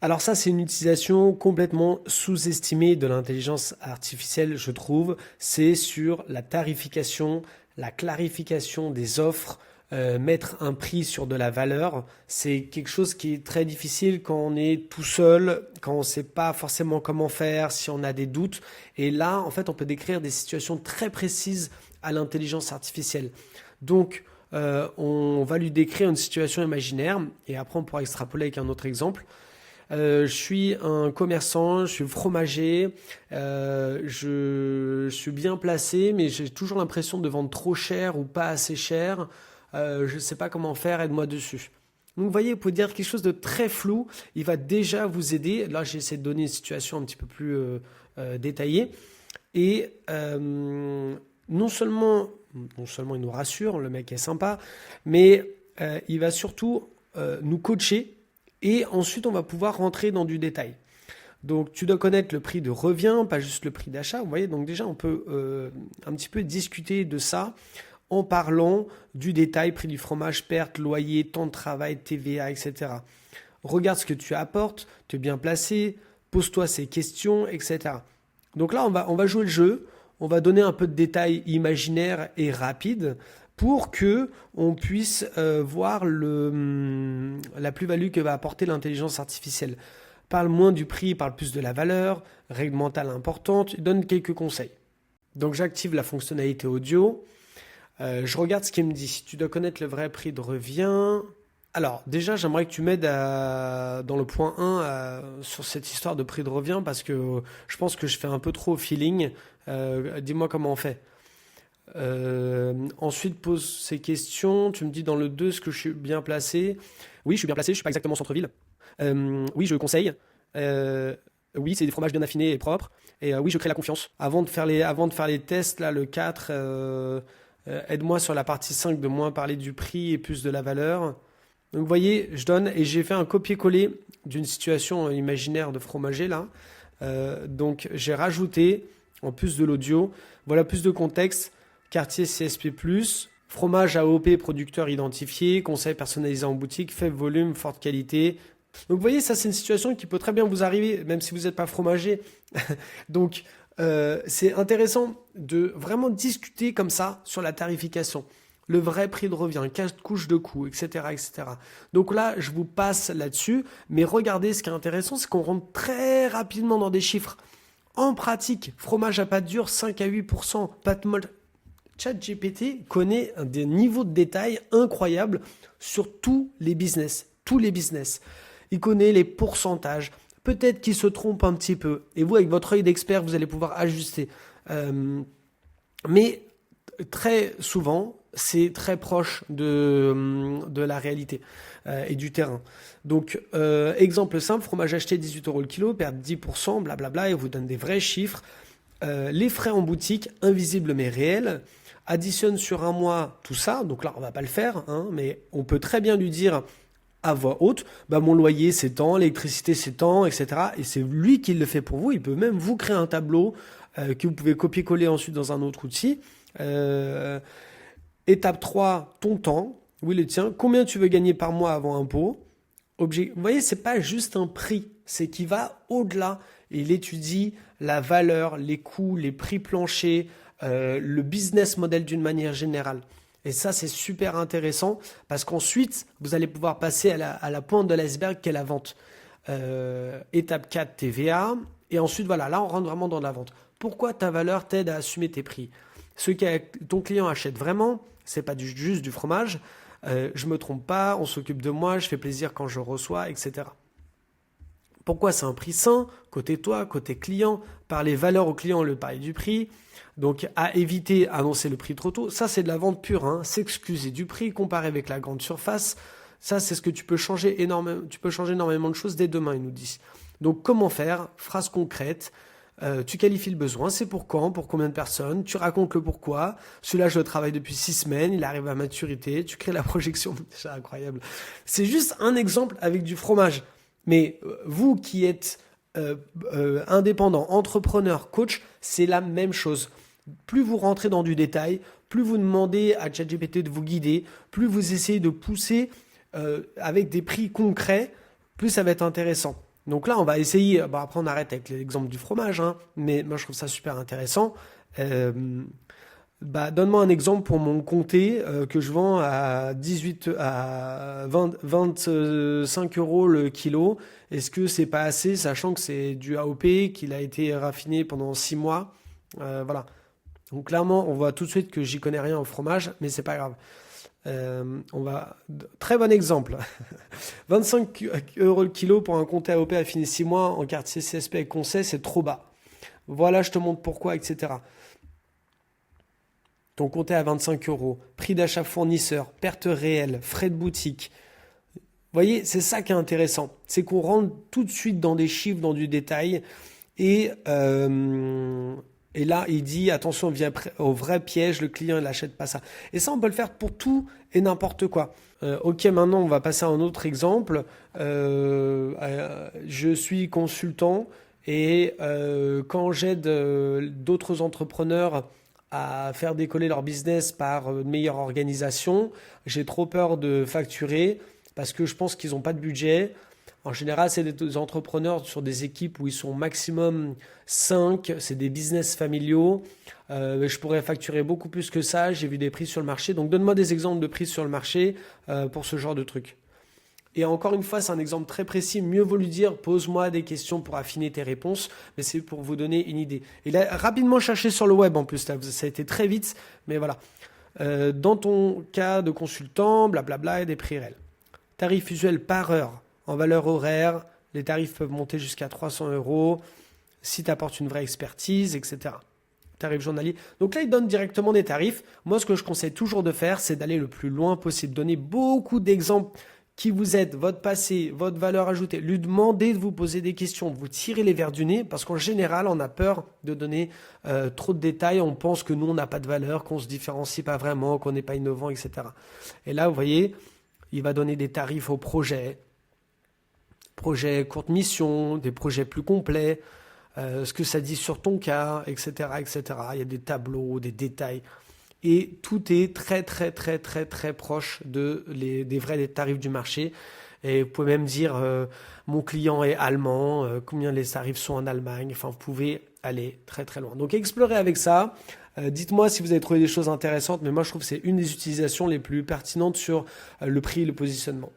Alors ça, c'est une utilisation complètement sous-estimée de l'intelligence artificielle, je trouve. C'est sur la tarification, la clarification des offres, mettre un prix sur de la valeur. C'est quelque chose qui est très difficile quand on est tout seul, quand on ne sait pas forcément comment faire, si on a des doutes. Et là, en fait, on peut décrire des situations très précises à l'intelligence artificielle. Donc, on va lui décrire une situation imaginaire et après on pourra extrapoler avec un autre exemple. Je suis un commerçant, je suis fromager, je suis bien placé, mais j'ai toujours l'impression de vendre trop cher ou pas assez cher. Je ne sais pas comment faire, aide-moi dessus. Donc vous voyez, vous pouvez dire quelque chose de très flou, il va déjà vous aider. Là, j'ai essayé de donner une situation un petit peu plus détaillée. Et non seulement il nous rassure, le mec est sympa, mais il va surtout nous coacher et ensuite on va pouvoir rentrer dans du détail. Donc tu dois connaître le prix de revient, pas juste le prix d'achat. Vous voyez, donc déjà on peut un petit peu discuter de ça en parlant du détail, prix du fromage, perte, loyer, temps de travail, TVA, etc. Regarde ce que tu apportes, tu es bien placé, pose-toi ces questions, etc. Donc là, on va jouer le jeu, on va donner un peu de détails imaginaires et rapides pour que on puisse voir la plus-value que va apporter l'intelligence artificielle. Parle moins du prix, parle plus de la valeur, règle mentale importante, donne quelques conseils. Donc j'active la fonctionnalité audio, je regarde ce qu'il me dit. Tu dois connaître le vrai prix de revient. Alors, déjà, j'aimerais que tu m'aides dans le point 1 sur cette histoire de prix de revient parce que je pense que je fais un peu trop au feeling. Dis-moi comment on fait. Ensuite, pose ces questions. Tu me dis dans le 2 ce que je suis bien placé. Oui, je suis bien placé, je ne suis pas exactement au centre-ville. Oui, je conseille. Oui, c'est des fromages bien affinés et propres. Et oui, je crée la confiance. Avant de faire les tests, là, le 4, aide-moi sur la partie 5 de moins parler du prix et plus de la valeur. Donc vous voyez, je donne et j'ai fait un copier-coller d'une situation imaginaire de fromager là. Donc j'ai rajouté, en plus de l'audio, voilà plus de contexte, quartier CSP+, fromage AOP producteur identifié, conseil personnalisé en boutique, faible volume, forte qualité. Donc vous voyez, ça c'est une situation qui peut très bien vous arriver, même si vous n'êtes pas fromager. Donc c'est intéressant de vraiment discuter comme ça sur la tarification. Le vrai prix de revient, 4 couches de coûts, etc., etc. Donc là, je vous passe là-dessus, mais regardez, ce qui est intéressant, c'est qu'on rentre très rapidement dans des chiffres. En pratique, fromage à pâte dure, 5 à 8%, pâte molle. ChatGPT connaît des niveaux de détail incroyables sur tous les business. Il connaît les pourcentages. Peut-être qu'il se trompe un petit peu. Et vous, avec votre œil d'expert, vous allez pouvoir ajuster. Mais très souvent, c'est très proche de la réalité et du terrain. Donc, exemple simple, fromage acheté 18 € le kilo, perd 10%, blablabla, et vous donne des vrais chiffres. Les frais en boutique, invisibles mais réels, additionne sur un mois tout ça. Donc là, on va pas le faire, hein, mais on peut très bien lui dire à voix haute, bah, mon loyer c'est tant, l'électricité c'est tant, etc. Et c'est lui qui le fait pour vous. Il peut même vous créer un tableau que vous pouvez copier-coller ensuite dans un autre outil. Étape 3, ton temps. Oui, le tien. Combien tu veux gagner par mois avant impôt? Vous voyez, c'est pas juste un prix, c'est qu'il va au-delà. Il étudie la valeur, les coûts, les prix planchers, le business model d'une manière générale. Et ça, c'est super intéressant parce qu'ensuite, vous allez pouvoir passer à la pointe de l'iceberg qu'est la vente. Étape 4, TVA. Et ensuite, voilà, là, on rentre vraiment dans la vente. Pourquoi ta valeur t'aide à assumer tes prix? Ce que ton client achète vraiment, c'est pas juste du fromage. Je me trompe pas, on s'occupe de moi, je fais plaisir quand je reçois, etc. Pourquoi c'est un prix sain, côté toi, côté client, parler valeur au client, le parler du prix. Donc à éviter annoncer le prix trop tôt, ça c'est de la vente pure, hein. S'excuser du prix, comparer avec la grande surface, ça c'est ce que tu peux changer énormément de choses dès demain, ils nous disent. Donc comment faire? Phrase concrète. Tu qualifies le besoin, c'est pour quand, pour combien de personnes, tu racontes le pourquoi, celui-là je le travaille depuis 6 semaines, il arrive à maturité, tu crées la projection, c'est incroyable. C'est juste un exemple avec du fromage. Mais vous qui êtes indépendant, entrepreneur, coach, c'est la même chose. Plus vous rentrez dans du détail, plus vous demandez à ChatGPT de vous guider, plus vous essayez de pousser avec des prix concrets, plus ça va être intéressant. Donc là, on va essayer. Bon, après, on arrête avec l'exemple du fromage, hein, mais moi, je trouve ça super intéressant. Euh, donne-moi un exemple pour mon comté que je vends à 25 euros le kilo. Est-ce que c'est pas assez, sachant que c'est du AOP, qu'il a été raffiné pendant 6 mois? Voilà. Donc clairement, on voit tout de suite que j'y connais rien en fromage, mais c'est pas grave. Très bon exemple. 25 euros le kilo pour un comté AOP affiné 6 mois en quartier CSP avec conseil, c'est trop bas. Voilà, je te montre pourquoi, etc. Ton compte est à 25 euros, prix d'achat fournisseur, perte réelle, frais de boutique. Vous voyez, c'est ça qui est intéressant. C'est qu'on rentre tout de suite dans des chiffres, dans du détail. Et, euh, et là, il dit, attention, vient au vrai piège, le client, il n'achète pas ça. Et ça, on peut le faire pour tout et n'importe quoi. Ok, maintenant, on va passer à un autre exemple. Je suis consultant et quand j'aide d'autres entrepreneurs à faire décoller leur business par une meilleure organisation. J'ai trop peur de facturer parce que je pense qu'ils n'ont pas de budget. En général, c'est des entrepreneurs sur des équipes où ils sont maximum 5, c'est des business familiaux. Je pourrais facturer beaucoup plus que ça, j'ai vu des prix sur le marché. Donc donne-moi des exemples de prix sur le marché pour ce genre de truc. Et encore une fois, c'est un exemple très précis. Mieux vaut lui dire, pose-moi des questions pour affiner tes réponses, mais c'est pour vous donner une idée. Il a rapidement cherché sur le web en plus, ça a été très vite, mais voilà. Dans ton cas de consultant, blablabla, et des prix réels. Tarif usuel par heure, en valeur horaire, les tarifs peuvent monter jusqu'à 300 euros si tu apportes une vraie expertise, etc. Tarif journalier. Donc là, il donne directement des tarifs. Moi, ce que je conseille toujours de faire, c'est d'aller le plus loin possible, donner beaucoup d'exemples qui vous aide, votre passé, votre valeur ajoutée, lui demander de vous poser des questions, de vous tirer les verres du nez, parce qu'en général, on a peur de donner trop de détails, on pense que nous, on n'a pas de valeur, qu'on ne se différencie pas vraiment, qu'on n'est pas innovant, etc. Et là, vous voyez, il va donner des tarifs aux projets courte mission, des projets plus complets, ce que ça dit sur ton cas, etc., etc. Il y a des tableaux, des détails. Et tout est très très très très très proche des vrais tarifs du marché. Et vous pouvez même dire mon client est allemand, combien les tarifs sont en Allemagne. Enfin, vous pouvez aller très très loin. Donc explorez avec ça. Dites-moi si vous avez trouvé des choses intéressantes, mais moi je trouve que c'est une des utilisations les plus pertinentes sur le prix et le positionnement.